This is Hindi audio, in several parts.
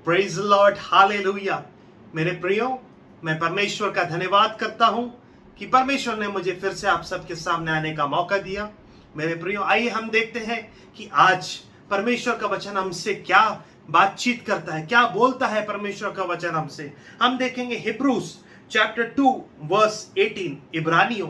Praise Lord, hallelujah. मेरे प्रियो, मैं परमेश्वर का धन्यवाद करता हूं कि परमेश्वर ने मुझे फिर से आप सबके सामने आने का मौका दिया। मेरे प्रियो, आइए हम देखते हैं कि आज परमेश्वर का वचन हमसे क्या बातचीत करता है, क्या बोलता है परमेश्वर का वचन हमसे। हम देखेंगे हिब्रूस चैप्टर 2 वर्स 18, इब्रानियों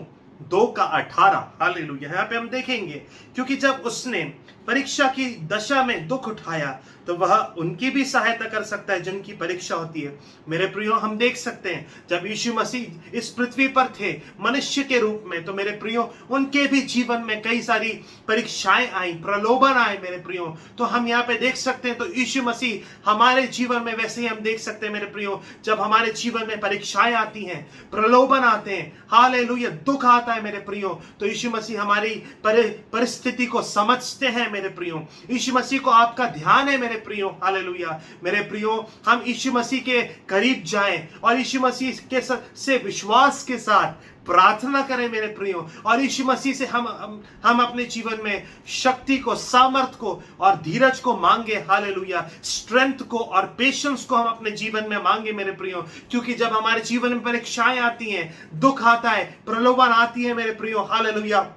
2 का 18। हालेलुया। यहाँ पे हम देखेंगे, क्योंकि जब उसने परीक्षा की दशा में दुख उठाया तो वह उनकी भी सहायता कर सकता है जिनकी परीक्षा होती है। मेरे प्रियो, हम देख सकते हैं जब यीशु मसीह इस पृथ्वी पर थे मनुष्य के रूप में, तो मेरे प्रियो उनके भी जीवन में कई सारी परीक्षाएं आई, प्रलोभन आए। मेरे प्रियो, तो हम यहाँ पे देख सकते हैं, तो यीशु मसीह हमारे जीवन में वैसे ही हम देख सकते हैं। मेरे प्रियो, जब हमारे जीवन में परीक्षाएं आती हैं, प्रलोभन आते हैं, हालेलुया, दुख आता है मेरे प्रियो, तो यीशु मसीह हमारी परिस्थिति को समझते हैं। मेरे प्रियो, यीशु मसीह को आपका ध्यान है। मेरे प्रियो, हालेलुया। मेरे प्रियो, हम यीशु मसीह के करीब जाएं और यीशु मसीह के से विश्वास के साथ प्रार्थना करें। मेरे प्रियो, और यीशु मसीह से हम अपने जीवन में शक्ति को, सामर्थ को और धीरज को मांगे। हालेलुया। स्ट्रेंथ को और पेशेंस को हम अपने जीवन में मांगे। मेरे प्रियो, क्योंकि जब हमारे जीवन में परीक्षाएं आती हैं, दुख आता है, प्रलोभन आती है मेरे प्रियो, हालेलुया,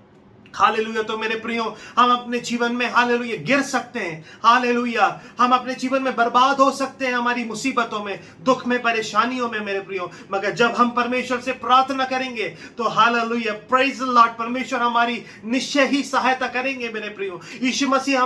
हालेलुया, तो मेरे प्रियो हम अपने जीवन में, हालेलुया, गिर सकते हैं। हालेलुया, हम अपने जीवन में बर्बाद हो सकते हैं हमारी मुसीबतों में, दुख में, परेशानियों में मेरे प्रियो। मगर जब हम परमेश्वर से प्रार्थना करेंगे तो हालेलुया, प्रेज द लॉर्ड, परमेश्वर हमारी निश्चय ही सहायता करेंगे। मेरे प्रियो, यीशु मसीह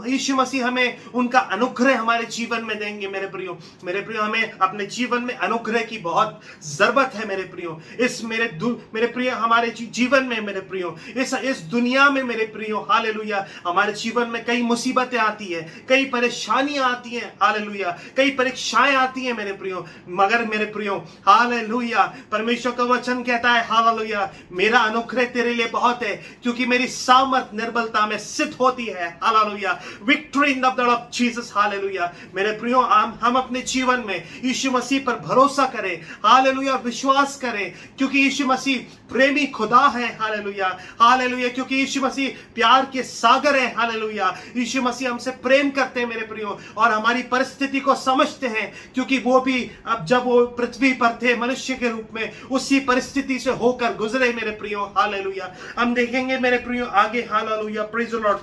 यीशु मसीह हमें उनका अनुग्रह हमारे जीवन में देंगे। मेरे प्रियो, हमें अपने जीवन में अनुग्रह की बहुत जरूरत है। मेरे प्रियो, मेरे प्रियो हमारे जीवन में, मेरे प्रियो, इस दुनिया में मेरे प्रियो, हालेलुया, हमारे जीवन में कई मुसीबतें आती है, कई परेशानियां आती हैं, हालेलुया, कई परीक्षाएं आती हैं मेरे प्रियो। मगर मेरे प्रियो, हालेलुया, परमेश्वर का वचन कहता है, हालेलुया, मेरा अनुग्रह तेरे लिए बहुत है, क्योंकि मेरी सामर्थ निर्बलता में सिद्ध होती है। Hallelujah, victory in the blood of Jesus. Hallelujah. मेरे प्रियो, हम अपने जीवन में यीशु मसीह पर भरोसा करें, हालेलुया, विश्वास करें, क्योंकि यीशु मसीह प्रेमी खुदा है। हालेलुया, हालेलुया, क्योंकि यीशु मसीह प्यार के सागर है। हालेलुया, यीशु मसीह हमसे प्रेम करते हैं मेरे प्रियो, और हमारी परिस्थिति को समझते हैं, क्योंकि वो भी अब जब वो पृथ्वी पर थे मनुष्य के रूप में, उसी परिस्थिति से होकर गुजरे मेरे प्रियो। हालेलुया। हम देखेंगे मेरे प्रियो आगे, हालेलुया, प्रेज द लॉर्ड,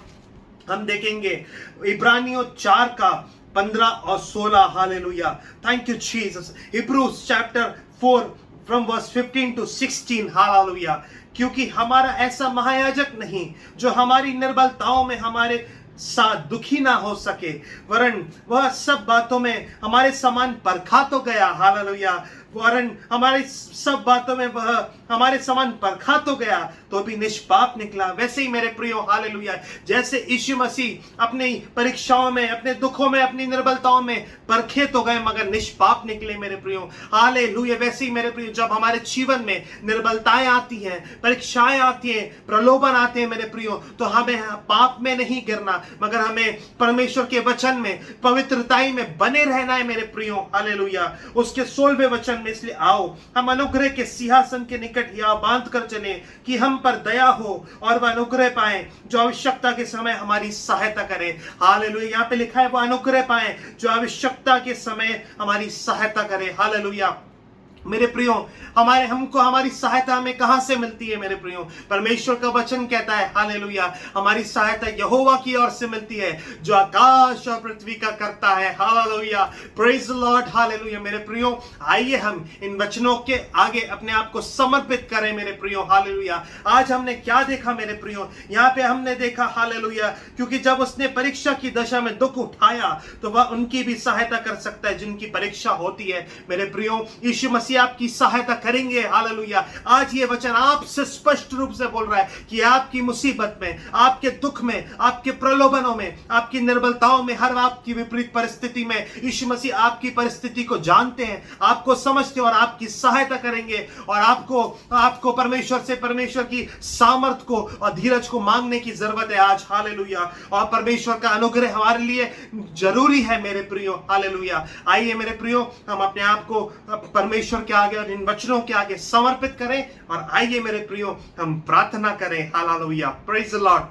हम देखेंगे इब्रानियों 4 का 15 और 16। Hallelujah, thank you Jesus. Hebrews chapter 4 from verse 15 to 16। हालेलुया। क्योंकि हमारा ऐसा महायाजक नहीं जो हमारी निर्बलताओं में हमारे साथ दुखी ना हो सके, वरन वह सब बातों में हमारे समान परखा तो गया। हालेलुया, वरन हमारे सब बातों में वह हमारे समान परखा तो गया, तो भी निष्पाप निकला। वैसे ही मेरे प्रियो, हालेलुया, जैसे यीशु मसीह अपनी परीक्षाओं में, अपने दुखों में, अपनी निर्बलताओं में परखे तो गए मगर निष्पाप निकले मेरे प्रियो। हालेलुया। वैसे ही मेरे प्रियो, जब हमारे जीवन में निर्बलताएं आती हैं, परीक्षाएं आती हैं, प्रलोभन आते हैं मेरे प्रियो, तो हमें पाप में नहीं गिरना, मगर हमें परमेश्वर के वचन में, पवित्रताई में बने रहना है मेरे प्रियो। हालेलुया, उसके 16वें वचन में, इसलिए आओ हम अनुग्रह के सिंहासन के निकट यहाँ बांध कर चले कि हम पर दया हो और वह अनुग्रह पाए जो आवश्यकता के समय हमारी सहायता करे। हालेलुया, यहाँ पे लिखा है वो अनुग्रह पाए जो आवश्यकता के समय हमारी सहायता करे। हालेलुया। मेरे प्रियो, हमको हमारी सहायता हमें कहां से मिलती है मेरे प्रियो? परमेश्वर का वचन कहता है, हालेलुया, हमारी सहायता यहोवा की ओर से मिलती है जो आकाश और पृथ्वी का करता है। Hallelujah, praise the Lord, hallelujah. मेरे प्रियो, आइए हम इन वचनों के आगे अपने आप को समर्पित करें मेरे प्रियो। हालेलुया। आज हमने क्या देखा मेरे प्रियो? यहाँ पे हमने देखा, हालेलुया, क्योंकि जब उसने परीक्षा की दशा में दुख उठाया तो वह उनकी भी सहायता कर सकता है जिनकी परीक्षा होती है। मेरे प्रियो, यीशु मसीह आपकी सहायता करेंगे। हालेलुया। आज ये वचन आपसे स्पष्ट रूप से बोल रहा है कि आपकी मुसीबत में, आपके दुख में, आपके प्रलोभनों में, आपकी निर्बलताओं में, हर आपकी विपरीत परिस्थिति में यीशु मसीह आपकी परिस्थिति को जानते हैं, आपको समझते हैं और आपकी सहायता करेंगे। और आपको परमेश्वर की सामर्थ को और धीरज को मांगने की जरूरत है आज। हालेलुया। और परमेश्वर का अनुग्रह हमारे लिए जरूरी है मेरे प्रियो। हालेलुया। आइए मेरे प्रियो, हम अपने आप को परमेश्वर के आगे और इन वचनों के आगे समर्पित करें और आइए मेरे प्रियो हम प्रार्थना करें। Hallelujah, praise the Lord.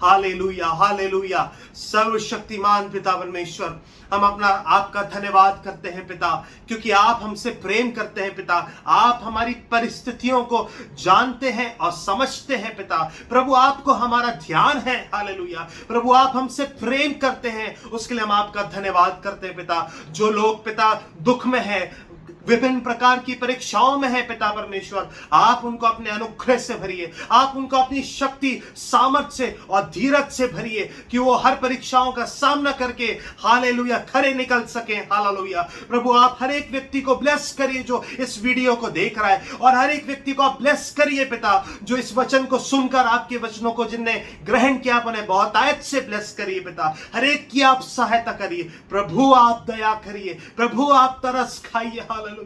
Hallelujah, hallelujah. सर्वशक्तिमान पिता परमेश्वर, हम अपना आपका धन्यवाद करते हैं पिता, क्योंकि आप हमसे प्रेम करते हैं पिता। आप हमारी परिस्थितियों को जानते हैं और समझते हैं पिता। प्रभु, आपको हमारा ध्यान है। हालेलुया। प्रभु, आप हमसे प्रेम करते हैं, उसके लिए हम आपका धन्यवाद करते हैं पिता। जो लोग पिता दुख में है, विभिन्न प्रकार की परीक्षाओं में है पिता परमेश्वर, आप उनको अपने अनुग्रह से भरिए, आप उनको अपनी शक्ति, सामर्थ्य से और धीरज से भरिए, कि वो हर परीक्षाओं का सामना करके हालेलुया खरे निकल सके। हालेलुया। प्रभु, आप हर एक व्यक्ति को ब्लेस करिए जो इस वीडियो को देख रहा है, और हर एक व्यक्ति को आप ब्लेस करिए पिता, जो इस वचन को सुनकर, आपके वचनों को जिनने ग्रहण किया, उन्हें बहुत आयत से ब्लेस करिए पिता। हर एक की आप सहायता करिए प्रभु, आप दया करिए प्रभु, आप तरस खाइए। हालेलुया।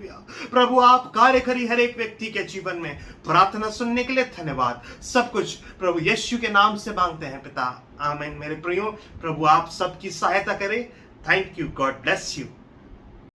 प्रभु, आप कार्य करिए हर एक व्यक्ति के जीवन में। प्रार्थना सुनने के लिए धन्यवाद। सब कुछ प्रभु यीशु के नाम से मांगते हैं पिता, आमीन। मेरे प्रियो, प्रभु आप सबकी सहायता करें। Thank you. God bless you.